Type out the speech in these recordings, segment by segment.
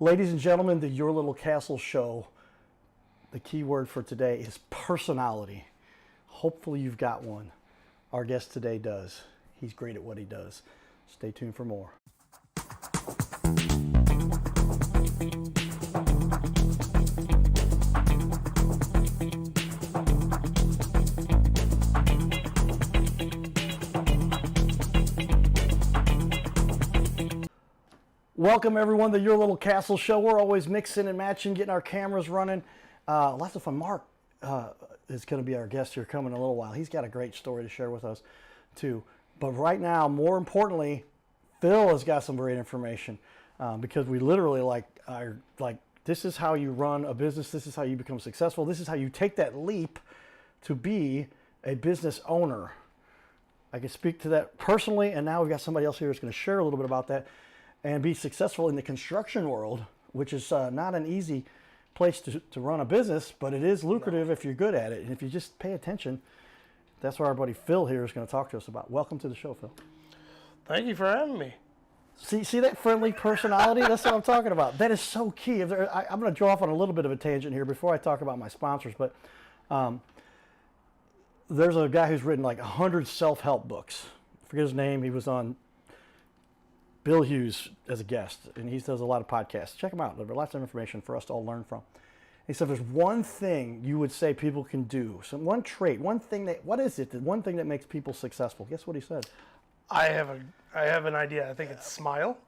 Ladies and gentlemen, the Your Little Castle show, the key word for today is personality. Hopefully you've got one. Our guest today does. He's great at what he does. Stay tuned for more. Welcome everyone to Your Little Castle show. We're always mixing and matching, getting our cameras running. Lots of fun. Mark is going to be our guest here coming in a little while. He's got a great story to share with us too. But right now, more importantly, Phil has got some great information because we literally are this is how you run a business. This is how you become successful. This is how you take that leap to be a business owner. I can speak to that personally, and now we've got somebody else here who's going to share a little bit about that and be successful in the construction world, which is not an easy place to run a business, but it is lucrative if you're good at it. And if you just pay attention, that's what our buddy Phil here is going to talk to us about. Welcome to the show, Phil. Thank you for having me. See that friendly personality? That's what I'm talking about. That is so key. I'm going to draw off on a little bit of a tangent here before I talk about my sponsors, but there's a guy who's written like 100 self-help books. I forget his name. He was on Bill Hughes as a guest, and he does a lot of podcasts. Check him out. There's lots of information for us to all learn from. He said, "There's one thing you would say people can do, one trait, one thing what is it? The one thing that makes people successful." Guess what he said? I have an idea. I think it's smile.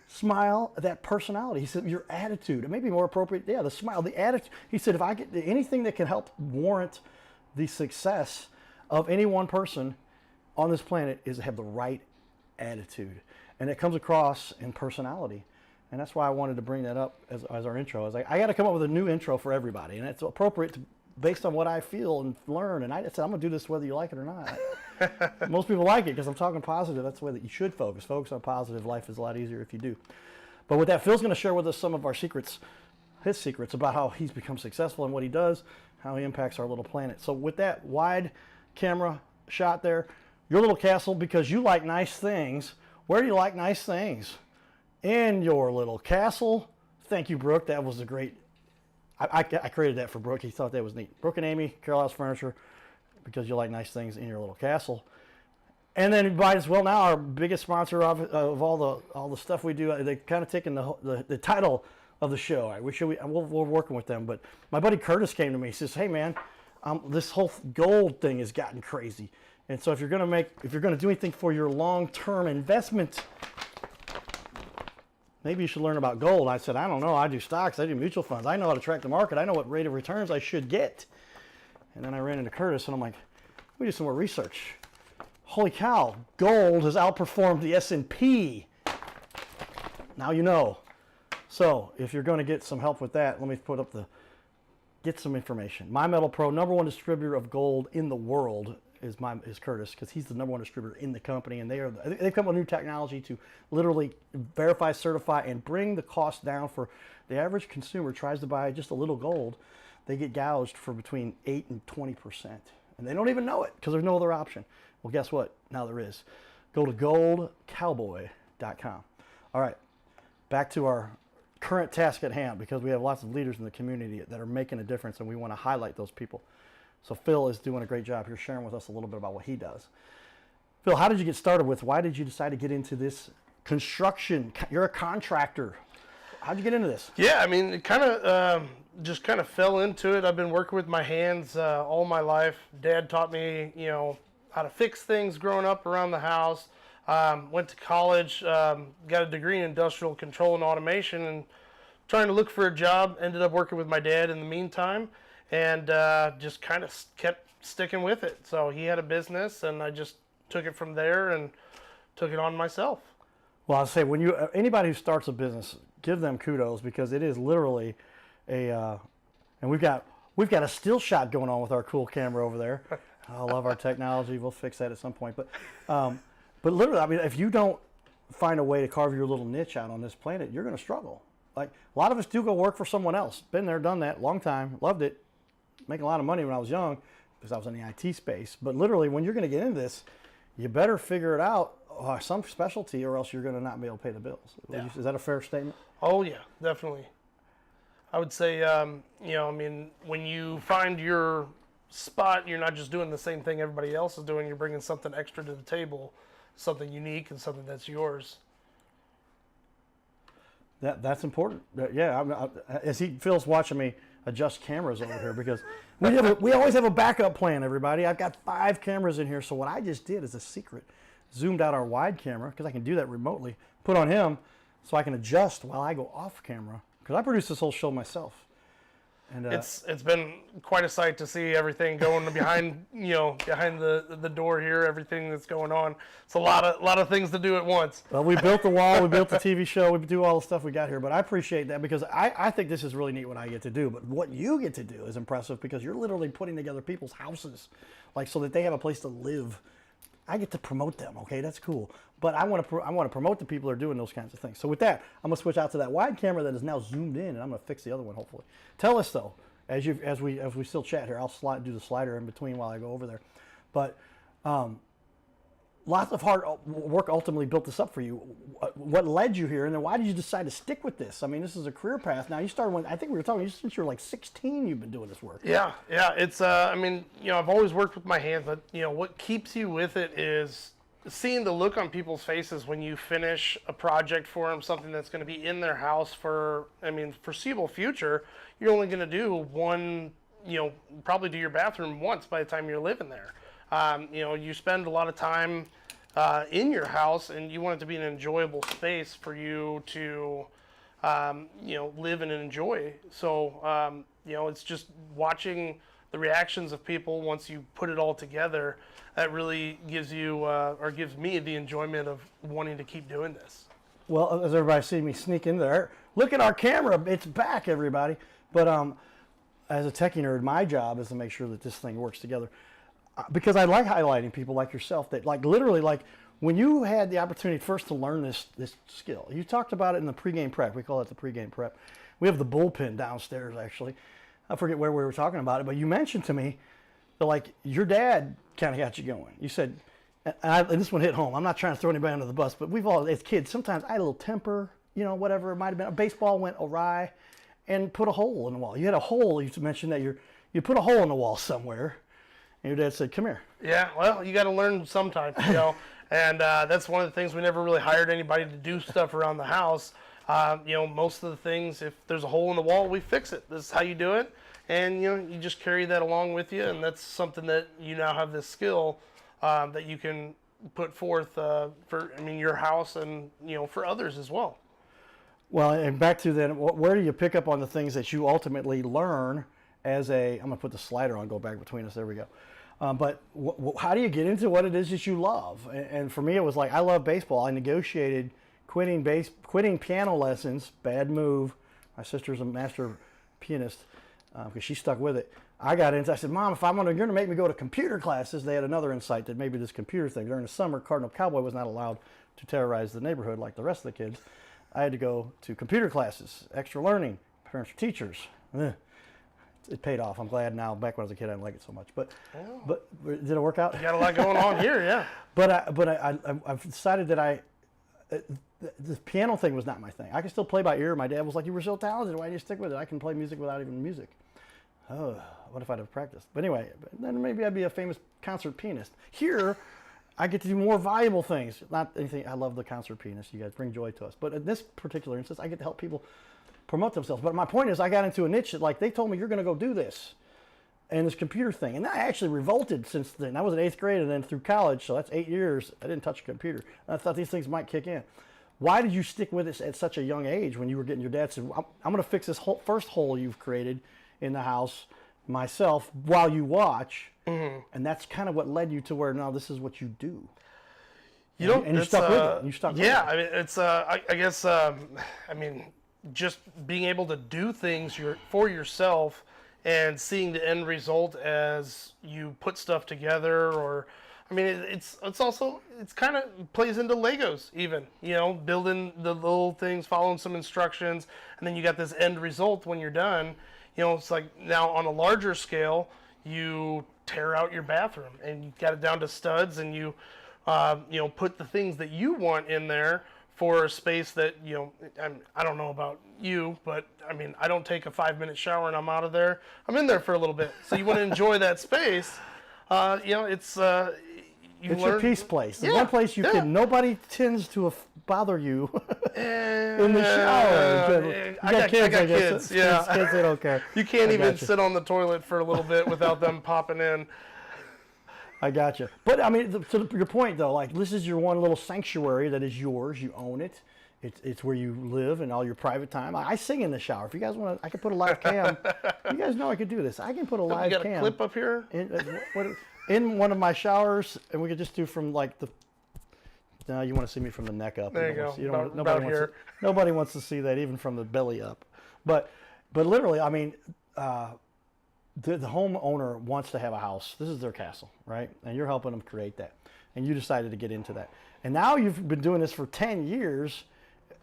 Smile, that personality. He said, your attitude. It may be more appropriate. Yeah, the smile, the attitude. He said, if I get anything that can help warrant the success of any one person on this planet is to have the right attitude. And it comes across in personality. And that's why I wanted to bring that up as our intro. I was like, I got to come up with a new intro for everybody. And it's appropriate based on what I feel and learn. And I said, I'm going to do this whether you like it or not. Most people like it because I'm talking positive. That's the way that you should focus. Focus on positive. Life is a lot easier if you do. But with that, Phil's going to share with us some of our secrets, his secrets about how he's become successful and what he does, how he impacts our little planet. So with that wide camera shot there, Your Little Castle, because you like nice things. Where do you like nice things? In your little castle. Thank you, Brooke. That was a great... I created that for Brooke. He thought that was neat. Brooke and Amy, Carol House Furniture, because you like nice things in your little castle. And then might as well now, our biggest sponsor of all the stuff we do, they've kind of taken the title of the show. We're working with them, but my buddy Curtis came to me. He says, "Hey man, this whole gold thing has gotten crazy. And so if you're going to do anything for your long-term investment, maybe you should learn about gold." I said, "I don't know. I do stocks. I do mutual funds. I know how to track the market. I know what rate of returns I should get." And then I ran into Curtis, and I'm like, "We do some more research. Holy cow, gold has outperformed the S&P. Now you know." So if you're going to get some help with that, let me put up get some information. My Metal Pro, #1 distributor of gold in the world, is Curtis, because he's the #1 distributor in the company, and they've come up with new technology to literally verify, certify, and bring the cost down for the average consumer. Tries to buy just a little gold, they get gouged for between 8 and 20%, and they don't even know it because there's no other option. Well, guess what? Now there is. Go to goldcowboy.com. All right, back to our current task at hand, because we have lots of leaders in the community that are making a difference, and we want to highlight those people. So Phil is doing a great job here sharing with us a little bit about what he does. Phil, how did you get started with? Why did you decide to get into this construction? You're a contractor. How'd you get into this? Yeah, I mean, it just kind of fell into it. I've been working with my hands all my life. Dad taught me, how to fix things growing up around the house. Went to college, got a degree in industrial control and automation, and trying to look for a job. Ended up working with my dad in the meantime. And just kind of kept sticking with it. So he had a business, and I just took it from there and took it on myself. Well, I'll say, when anybody who starts a business, give them kudos, because it is literally and we've got a still shot going on with our cool camera over there. I love our technology. We'll fix that at some point. But literally, I mean, if you don't find a way to carve your little niche out on this planet, you're going to struggle. Like, a lot of us do go work for someone else. Been there, done that, long time, loved it. Making a lot of money when I was young because I was in the IT space. But literally, when you're going to get into this, you better figure it out some specialty, or else you're going to not be able to pay the bills. Yeah. Is that a fair statement? Oh yeah, definitely. I would say, when you find your spot, you're not just doing the same thing everybody else is doing. You're bringing something extra to the table, something unique and something that's yours. That's important. As Phil's watching me adjust cameras over here, because we always have a backup plan, everybody. I've got 5 cameras in here, so what I just did is a secret. Zoomed out our wide camera, because I can do that remotely, put on him so I can adjust while I go off camera, because I produce this whole show myself. And it's been quite a sight to see everything going behind the door here, everything that's going on. It's a lot of things to do at once. Well, we built the wall, we built the TV show, we do all the stuff we got here, but I appreciate that, because I think this is really neat what I get to do. But what you get to do is impressive, because you're literally putting together people's houses, like, so that they have a place to live. I get to promote them, okay? That's cool. But I want to promote the people that are doing those kinds of things. So with that, I'm gonna switch out to that wide camera that is now zoomed in, and I'm gonna fix the other one hopefully. Tell us though, as we still chat here, I'll do the slider in between while I go over there. But lots of hard work ultimately built this up for you. What led you here, and then why did you decide to stick with this? I mean, this is a career path. Now you started when I think we were talking since you were like 16. You've been doing this work. Yeah. It's I've always worked with my hands, but what keeps you with it is seeing the look on people's faces when you finish a project for them, something that's going to be in their house for, foreseeable future. You're only going to do one, probably do your bathroom once by the time you're living there. You spend a lot of time in your house, and you want it to be an enjoyable space for you to, live and enjoy. So, it's just watching the reactions of people once you put it all together. That really gives you, or gives me the enjoyment of wanting to keep doing this. Well, as everybody sees me sneak in there, look at our camera. It's back, everybody. But as a techie nerd, my job is to make sure that this thing works together. Because I like highlighting people like yourself that, like, literally, like, when you had the opportunity first to learn this skill, you talked about it in the pregame prep. We call it the pregame prep. We have the bullpen downstairs, actually. I forget where we were talking about it, but you mentioned to me that, like, your dad kind of got you going. You said, and this one hit home. I'm not trying to throw anybody under the bus, but we've all, as kids, sometimes I had a little temper, whatever it might have been. A baseball went awry and put a hole in the wall. You had a hole. You mentioned that you put a hole in the wall somewhere, and your dad said, "Come here." Yeah, well, you got to learn sometime, and that's one of the things. We never really hired anybody to do stuff around the house. Most of the things, if there's a hole in the wall, we fix it. This is how you do it. And, you just carry that along with you, and that's something that you now have this skill that you can put forth for, your house and, for others as well. Well, and back to then, where do you pick up on the things that you ultimately learn as I'm going to put the slider on, go back between us, there we go. But how do you get into what it is that you love? And for me, it was like, I love baseball. I negotiated quitting piano lessons, bad move. My sister's a master pianist. Because she stuck with it. I got into. I said, "Mom, if you're going to make me go to computer classes," they had another insight that maybe this computer thing during the summer, Cardinal Cowboy was not allowed to terrorize the neighborhood like the rest of the kids. I had to go to computer classes, extra learning, parents or teachers. It paid off. I'm glad now. Back when I was a kid, I didn't like it so much. But did it work out? You got a lot going on here, yeah. I've decided that the piano thing was not my thing. I can still play by ear. My dad was like, "You were so talented. Why did you stick with it? I can play music without even music." Oh, what if I'd have practiced? But anyway, then maybe I'd be a famous concert pianist. Here, I get to do more valuable things. Not anything. I love the concert pianist. You guys bring joy to us. But in this particular instance, I get to help people promote themselves. But my point is, I got into a niche that, like, they told me, "You're going to go do this," and this computer thing. And I actually revolted since then. I was in 8th grade and then through college, so that's 8 years. I didn't touch a computer. And I thought these things might kick in. Why did you stick with it at such a young age when you were getting your dad said, "I'm going to fix this first hole you've created in the house myself while you watch," and that's kind of what led you to where now this is what you do. And you stuck with it. You stuck with it. Yeah, it's I guess just being able to do things for yourself and seeing the end result as you put stuff together, or it's also, it's kind of plays into Legos even, building the little things, following some instructions, and then you got this end result when you're done. It's like now on a larger scale, you tear out your bathroom and you got it down to studs, and you put the things that you want in there for a space that, I don't know about you, but I mean, I don't take a 5-minute shower and I'm out of there. I'm in there for a little bit. So you want to enjoy that space. It's your peace place. The Yeah, one place nobody tends to bother you in the shower. I got kids. Yeah. Kids, they don't care. You can't even sit on the toilet for a little bit without them popping in. I got you. But I mean, to your point though, like this is your one little sanctuary that is yours. You own it. It's where you live and all your private time. I sing in the shower. If you guys want to, I can put a live cam. You guys know I could do this. I can put a live cam. You got a clip up here? In one of my showers, and we could just do from like the. No, you want to see me from the neck up. There you go. Nobody wants to see that, even from the belly up. But literally, I mean, the homeowner wants to have a house. This is their castle, right? And you're helping them create that. And you decided to get into that. And now you've been doing this for 10 years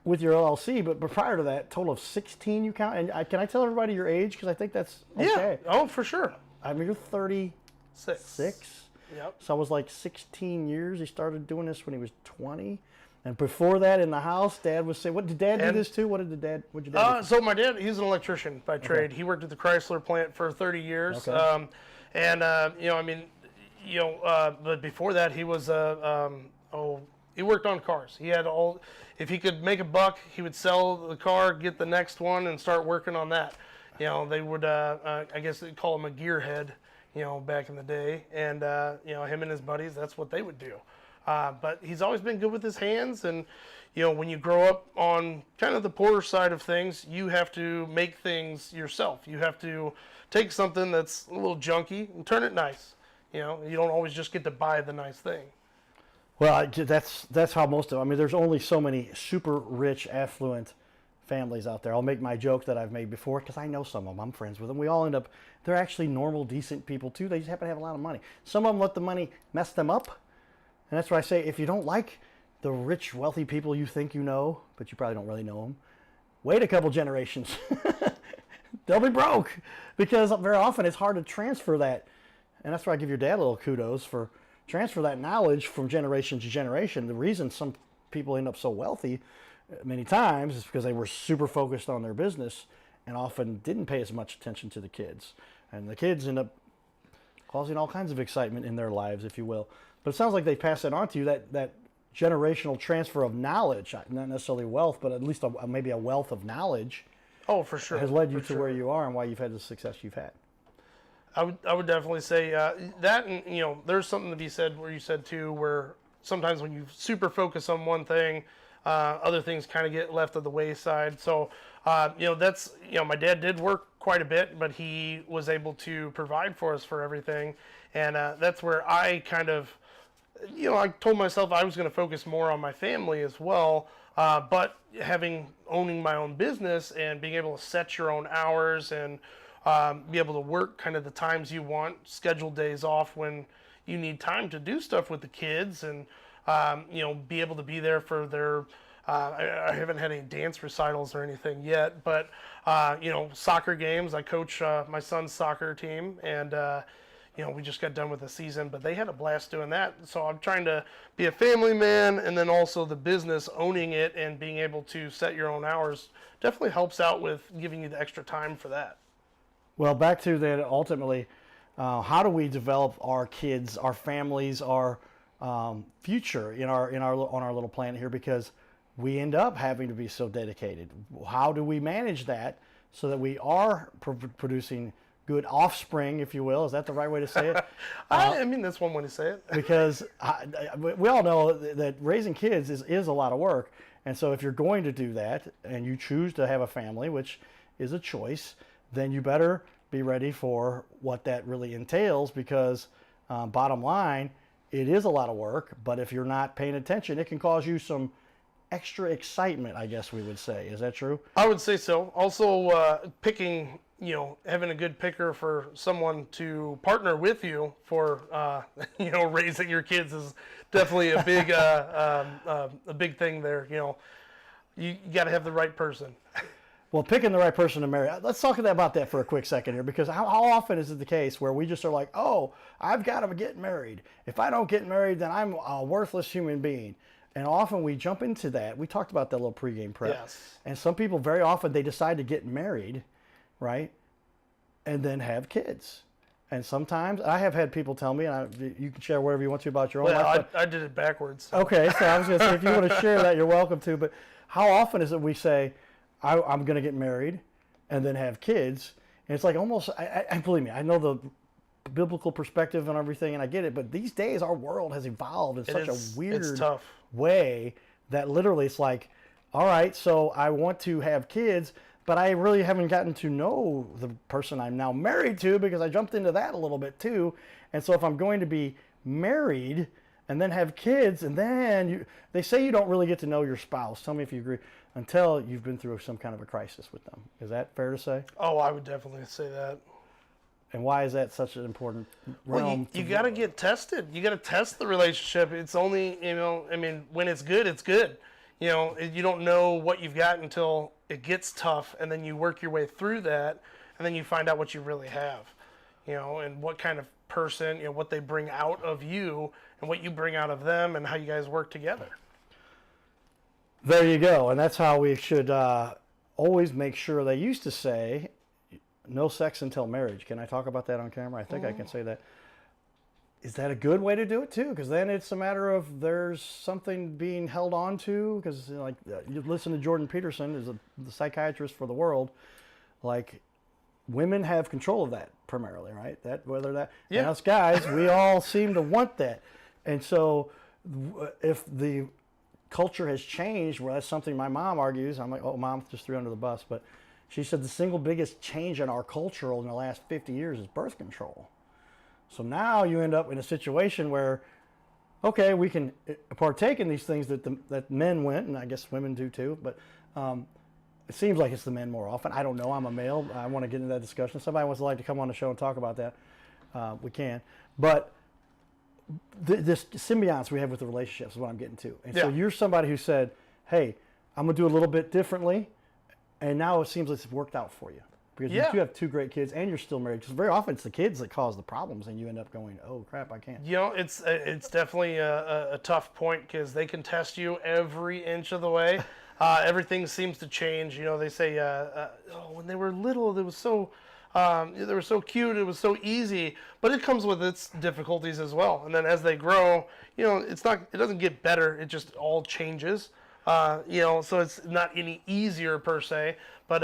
with your LLC, but prior to that, total of 16 you count. And can I tell everybody your age? Because I think that's okay. Yeah. Oh, for sure. I mean, you're 36. Yep. So I was like 16 years. He started doing this when he was 20. And before that, in the house, Dad was saying, "What did Dad do this too? What'd your dad do?" So my dad, he's an electrician by trade. He worked at the Chrysler plant for 30 years. Okay. But before that, he was he worked on cars. He had if he could make a buck, he would sell the car, get the next one, and start working on that. They would, I guess they'd call him a gearhead, back in the day. And, him and his buddies, that's what they would do. But he's always been good with his hands. And, when you grow up on kind of the poorer side of things, you have to make things yourself. You have to take something that's a little junky and turn it nice. You don't always just get to buy the nice thing. Well, that's how most of. I mean, there's only so many super rich, affluent families out there. I'll make my joke that I've made before because I know some of them. I'm friends with them. We all end up. They're actually normal, decent people too. They just happen to have a lot of money. Some of them let the money mess them up, and that's why I say if you don't like the rich, wealthy people you think you know, but you probably don't really know them, wait a couple generations. They'll be broke because very often it's hard to transfer that, and that's why I give your dad a little kudos for. Transfer that knowledge from generation to generation. The reason some people end up so wealthy many times is because they were super focused on their business and often didn't pay as much attention to the kids. And the kids end up causing all kinds of excitement in their lives, if you will. But it sounds like they pass that on to you, that generational transfer of knowledge, not necessarily wealth, but at least maybe a wealth of knowledge. Oh, for sure. Has led you to where you are and why you've had the success you've had. I would definitely say that, and there's something to be said where you said too, where sometimes when you super focus on one thing, other things kind of get left at the wayside. So that's my dad did work quite a bit, but he was able to provide for us for everything, and that's where I kind of I told myself I was going to focus more on my family as well. But owning my own business and being able to set your own hours and be able to work kind of the times you want, schedule days off when you need time to do stuff with the kids, and be able to be there for their. I haven't had any dance recitals or anything yet, but soccer games. I coach my son's soccer team, and we just got done with the season, but they had a blast doing that. So I'm trying to be a family man, and then also the business, owning it and being able to set your own hours definitely helps out with giving you the extra time for that. Well, back to that, ultimately, how do we develop our kids, our families, our future on our little planet here? Because we end up having to be so dedicated. How do we manage that so that we are producing good offspring, if you will? Is that the right way to say it? I mean, that's one way to say it. Because we all know that raising kids is a lot of work. And so if you're going to do that and you choose to have a family, which is a choice, then you better be ready for what that really entails, because bottom line, it is a lot of work, but if you're not paying attention, it can cause you some extra excitement, I guess we would say. Is that true? I would say so. Also, picking, having a good picker for someone to partner with you for, raising your kids is definitely a big thing there. You got to have the right person. Well, picking the right person to marry. Let's talk about that for a quick second here, because how often is it the case where we just are like, oh, I've got to get married. If I don't get married, then I'm a worthless human being. And often we jump into that. We talked about that little pregame prep. Yes. And some people, very often, they decide to get married, right, and then have kids. And sometimes I have had people tell me, and you can share whatever you want to about your own life. I did it backwards. So. Okay, so I was going to say, if you want to share that, you're welcome to. But how often is it we say, I'm going to get married and then have kids? And it's like almost, I believe me, I know the biblical perspective and everything, and I get it. But these days, our world has evolved in such a weird way that literally it's like, all right, so I want to have kids, but I really haven't gotten to know the person I'm now married to, because I jumped into that a little bit too. And so if I'm going to be married and then have kids, and then they say you don't really get to know your spouse. Tell me if you agree, until you've been through some kind of a crisis with them. Is that fair to say? Oh, I would definitely say that. And why is that such an important realm? Well, you got to get tested. You got to test the relationship. It's only, when it's good, it's good. You don't know what you've got until it gets tough, and then you work your way through that, and then you find out what you really have, and what kind of person, what they bring out of you, and what you bring out of them, and how you guys work together. There you go. And that's how we should always make sure. They used to say, no sex until marriage. Can I talk about that on camera? I think I can say that. Is that a good way to do it too? Because then it's a matter of there's something being held on to. Because you listen to Jordan Peterson, who's the psychiatrist for the world. Like, women have control of that primarily, right? And us guys, we all seem to want that. And so, if the culture has changed, where that's something my mom argues. I'm like, oh, mom just threw under the bus, but she said the single biggest change in our culture in the last 50 years is birth control. So now you end up in a situation where, okay, we can partake in these things that men went, and I guess women do too, but it seems like it's the men more often. I don't know. I'm a male. I want to get into that discussion. If somebody wants to like to come on the show and talk about that, we can. But this symbiosis we have with the relationships is what I'm getting to. And so you're somebody who said, hey, I'm going to do a little bit differently, and now it seems like it's worked out for you. Because you do have two great kids, and you're still married. Because very often it's the kids that cause the problems, and you end up going, oh, crap, I can't. It's definitely a tough point, because they can test you every inch of the way. Everything seems to change. They say, when they were little, they were so cute, it was so easy. But it comes with its difficulties as well. And then as they grow, it doesn't get better. It just all changes. So it's not any easier per se, but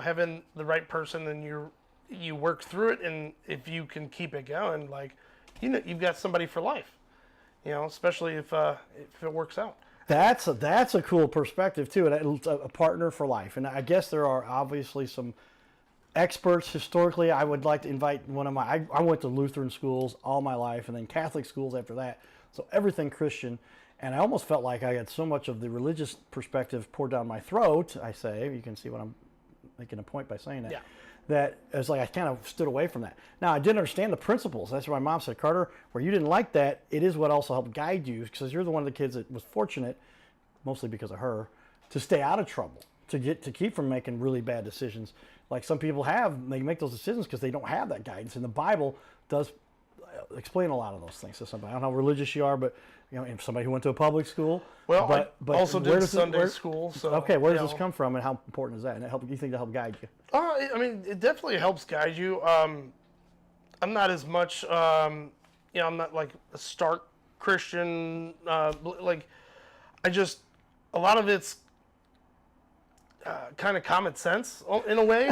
having the right person, and you work through it, and if you can keep it going, you've got somebody for life, especially if it works out. That's a cool perspective too, and a partner for life. And I guess there are obviously some experts historically. I would like to invite one of my. I went to Lutheran schools all my life, and then Catholic schools after that. So everything Christian. And I almost felt like I had so much of the religious perspective poured down my throat, I say. You can see what I'm making a point by saying that. Yeah. That it's like I kind of stood away from that. Now, I didn't understand the principles. That's why my mom said, Carter, where you didn't like that, it is what also helped guide you, because you're the one of the kids that was fortunate, mostly because of her, to stay out of trouble, to keep from making really bad decisions. Like some people they make those decisions because they don't have that guidance. And the Bible does explain a lot of those things to somebody. I don't know how religious you are, but if somebody who went to a public school. Well, but I also did Sunday school. So okay, where does this come from, and how important is that? And you think that help guide you? It definitely helps guide you. I'm not as much. I'm not like a stark Christian. A lot of it's kind of common sense in a way.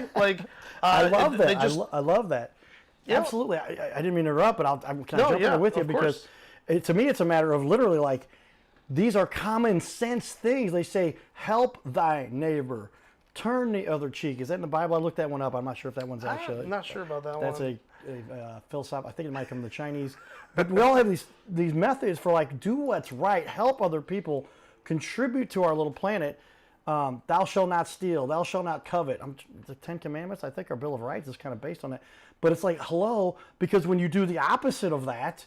I love that. I love that. Absolutely. I didn't mean to interrupt, but I'm kind of jumping in with you, because to me it's a matter of literally these are common sense things. They say, help thy neighbor, turn the other cheek. Is that in the Bible? I looked that one up. I'm not sure if that one's actually. I'm not sure about that one. That's a philosophy. I think it might come from the Chinese. But we all have these methods for do what's right, help other people, contribute to our little planet. Thou shalt not steal, thou shalt not covet. The 10 Commandments, I think our Bill of Rights is kind of based on that. But it's hello, because when you do the opposite of that,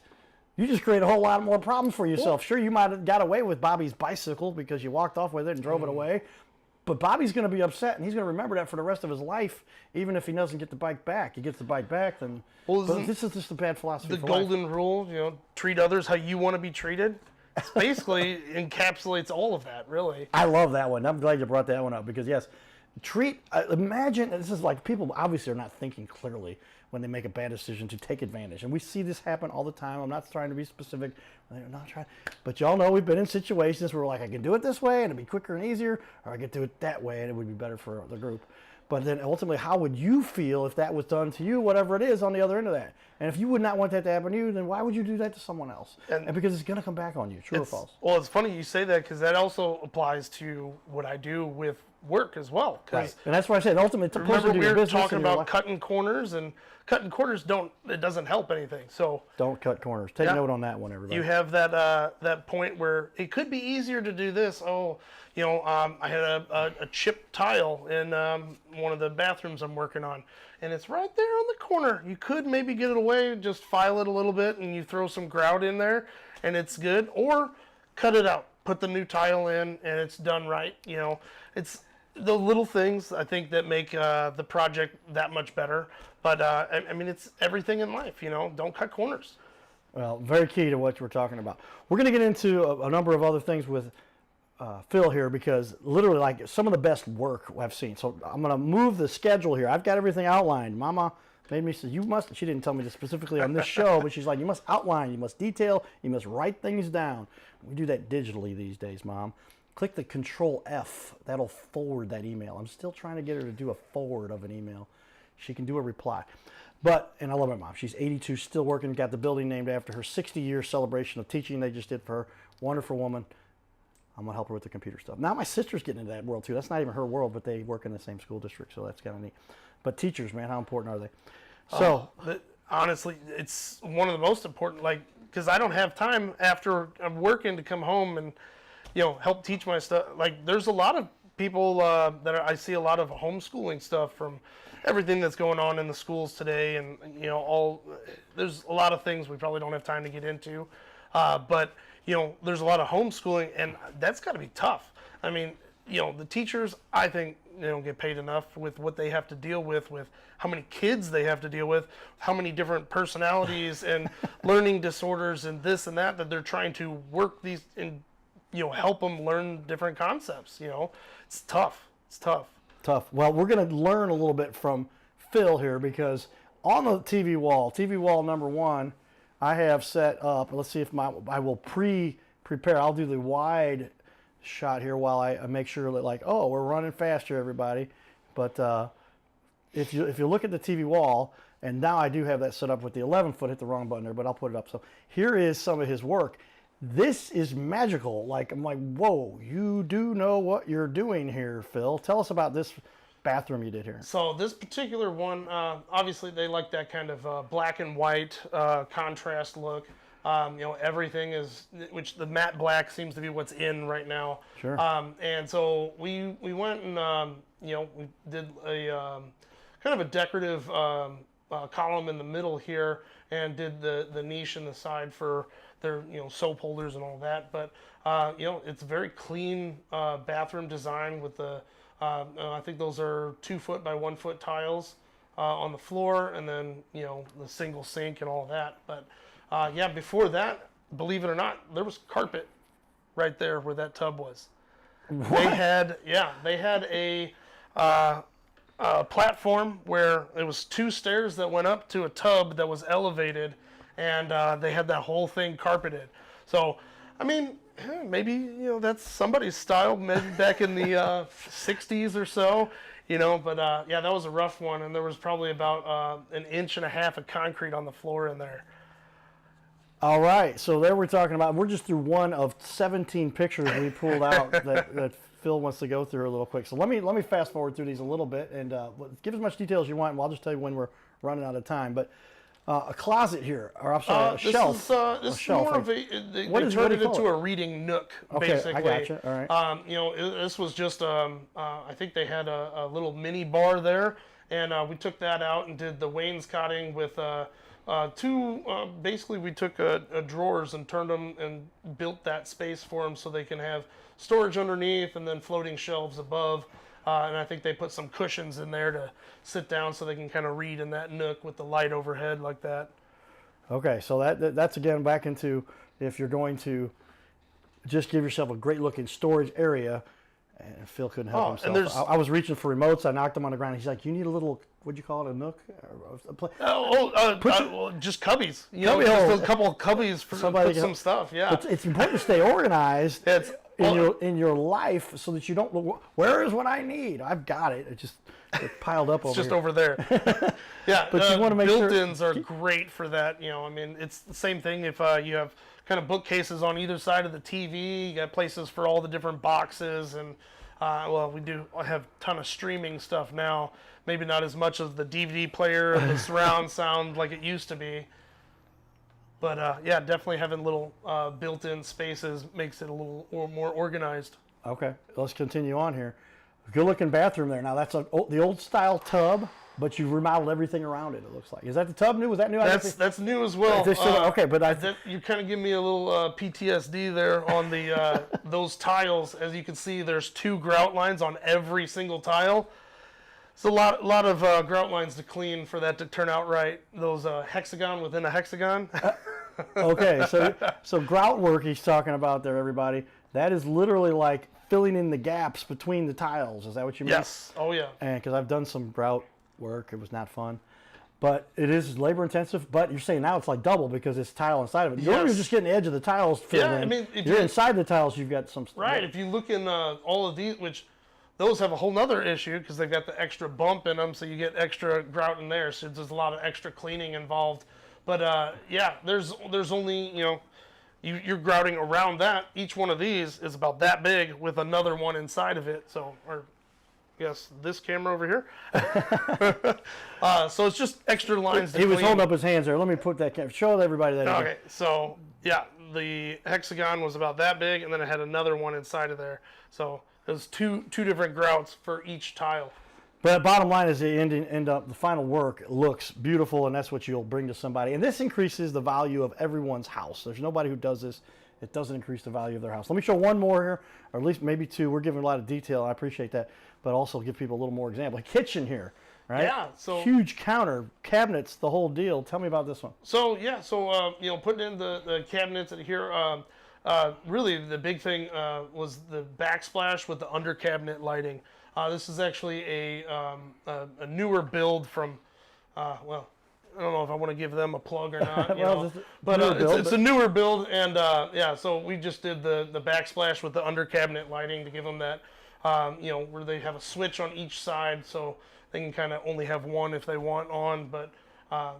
you just create a whole lot more problems for yourself. Sure, you might have got away with Bobby's bicycle because you walked off with it and drove it away. But Bobby's going to be upset, and he's going to remember that for the rest of his life, even if he doesn't get the bike back. He gets the bike back, then. Well, but this is just a bad philosophy. The golden rule, treat others how you want to be treated. It's basically encapsulates all of that, really. I love that one. I'm glad you brought that one up because yes, imagine this is like people obviously are not thinking clearly when they make a bad decision to take advantage, and we see this happen all the time. I'm not trying to be specific. I'm not trying, but y'all know we've been in situations where we're like, I can do it this way and it'd be quicker and easier, or I could do it that way and it would be better for the group. But then ultimately, how would you feel if that was done to you, whatever it is, on the other end of that? And if you would not want that to happen to you, then why would you do that to someone else? And because it's going to come back on you, true or false? Well, it's funny you say that because that also applies to what I do with work as well. Right. And that's why I said ultimately, remember we were talking about cutting corners, and cutting corners doesn't help anything. So don't cut corners. Take note on that one, everybody. You have that point where it could be easier to do this. I had a chipped tile in one of the bathrooms I'm working on, and it's right there on the corner. You could maybe get it away, just file it a little bit, and you throw some grout in there, and it's good. Or cut it out, put the new tile in, and it's done right. It's the little things I think that make the project that much better. But I mean, it's everything in life. Don't cut corners. Well, very key to what we're talking about. We're going to get into a number of other things with Phil here because literally, like some of the best work I've seen. So I'm going to move the schedule here. I've got everything outlined. Mama made me say you must. She didn't tell me this specifically on this show, but she's like, you must outline, you must detail, you must write things down. We do that digitally these days, Mom. Click the Control F. That'll forward that email. I'm still trying to get her to do a forward of an email. She can do a reply. And I love my mom. She's 82, still working, got the building named after her, 60-year celebration of teaching they just did for her. Wonderful woman. I'm going to help her with the computer stuff. Now my sister's getting into that world too. That's not even her world, but they work in the same school district, so that's kind of neat. But teachers, man, how important are they? So honestly, it's one of the most important, because I don't have time after I'm working to come home and help teach my stuff. Like, there's a lot of people I see a lot of homeschooling stuff from everything that's going on in the schools today, and there's a lot of things we probably don't have time to get into, but there's a lot of homeschooling, and that's got to be tough. I mean, the teachers, I think, they don't get paid enough with what they have to deal with how many kids they have to deal with, how many different personalities and learning disorders and this and that they're trying to work these and help them learn different concepts. It's tough. It's tough. Well, we're going to learn a little bit from Phil here because on the TV wall number 1, I have set up. Let's see if I will prepare. I'll do the wide shot here while I make sure that we're running faster, everybody. But if you look at the TV wall, and now I do have that set up with the 11-foot. Hit the wrong button there, but I'll put it up. So here is some of his work. This is magical. I'm like, whoa, you do know what you're doing here, Phil. Tell us about this bathroom you did here. So this particular one, obviously they like that kind of black and white contrast look. Everything is, which the matte black seems to be what's in right now. Sure. And so we went and, we did a kind of a decorative column in the middle here and did the niche in the side for their soap holders and all that, but it's a very clean bathroom design with the I think those are 2-foot by 1-foot tiles on the floor, and then the single sink and all that. But before that, believe it or not, there was carpet right there where that tub was. What? They had a platform where it was 2 stairs that went up to a tub that was elevated, and they had that whole thing carpeted. So, I mean, maybe that's somebody's style, maybe back in the 60s or so, But that was a rough one, and there was probably about 1.5 inches of concrete on the floor in there. All right, so there we're talking about. We're just through one of 17 pictures we pulled out that Phil wants to go through a little quick. So let me fast forward through these a little bit and give as much detail as you want. And I'll just tell you when we're running out of time. But a closet here, or I'm sorry, a shelf. This is more of a. They turned it into a reading nook, basically. I gotcha. All right. This was just. I think they had a little mini bar there, and we took that out and did the wainscoting with Basically we took a drawers and turned them and built that space for them so they can have storage underneath and then floating shelves above. And I think they put some cushions in there to sit down so they can kind of read in that nook with the light overhead like that. Okay, so that's again back into if you're going to just give yourself a great looking storage area. And Phil couldn't help himself. I was reaching for remotes. I knocked him on the ground. He's like, "You need a little, what'd you call it, a nook?" Just cubbies. Just a couple of cubbies for put some stuff. Yeah, but it's important to stay organized in your life so that you don't look. Where is what I need? I've got it. It's piled up over. It's just here. over there. Yeah, but you want to make sure built-ins are great for that. I mean, it's the same thing if you have kind of bookcases on either side of the TV. You got places for all the different boxes, and we do have a ton of streaming stuff now. Maybe not as much as the DVD player and the surround sound like it used to be. But yeah, definitely having little built-in spaces makes it a little more organized. Okay, let's continue on here. Good-looking bathroom there. Now that's the old-style tub, but you've remodeled everything around it. It looks like. Is that the tub new? Was that new? That's new as well. Okay, but you kind of give me a little PTSD there on the those tiles. As you can see, there's 2 grout lines on every single tile. It's a lot of grout lines to clean for that to turn out right. Those hexagon within a hexagon. Okay, so grout work he's talking about there, everybody. That is literally like filling in the gaps between the tiles. Is that what you mean? Yes. Oh yeah. And because I've done some grout work, it was not fun. But it is labor intensive. But you're saying now it's like double because it's tile inside of it. You're just getting the edge of the tiles filled in. I mean, if you're inside the tiles, you've got some. Right. If you look in all of these, which those have a whole nother issue because they've got the extra bump in them, so you get extra grout in there. So there's a lot of extra cleaning involved. But yeah, there's only you're grouting around that. Each one of these is about that big with another one inside of it. So, or yes, this camera over here. So it's just extra lines. He was holding up his hands there. Let me put that camera. Show everybody that. Okay, so yeah, the hexagon was about that big, and then it had another one inside of there. So there's two different grouts for each tile. But bottom line is the final work looks beautiful, and that's what you'll bring to somebody. And this increases the value of everyone's house. There's nobody who does this. It doesn't increase the value of their house. Let me show one more here, or at least maybe 2. We're giving a lot of detail. I appreciate that. But also give people a little more example. A kitchen here, right? Yeah. So huge counter, cabinets, the whole deal. Tell me about this one. So yeah, putting in the cabinets in here. Really, the big thing was the backsplash with the under cabinet lighting. This is actually a newer build from, I don't know if I want to give them a plug or not. It's a newer build, and yeah, so we just did the backsplash with the under cabinet lighting to give them that, where they have a switch on each side, so they can kind of only have one if they want on. But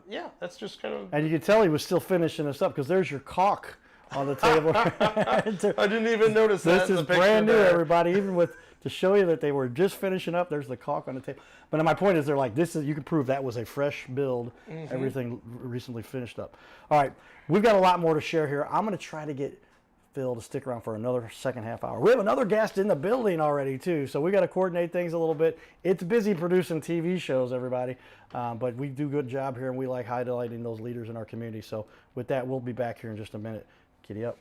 yeah, that's just kind of. And you can tell he was still finishing this up because there's your caulk on the table. I didn't even notice that. This is brand new, everybody. Even with to show you that they were just finishing up, there's the caulk on the table. But my point is, they're like, this is, you can prove that was a fresh build. Mm-hmm. Everything recently finished up. All right, we've got a lot more to share here. I'm going to try to get Phil to stick around for another second half hour. We have another guest in the building already too, so we got to coordinate things a little bit. It's busy producing TV shows, everybody, but we do a good job here, and we like highlighting those leaders in our community. So with that, we'll be back here in just a minute. Giddy up.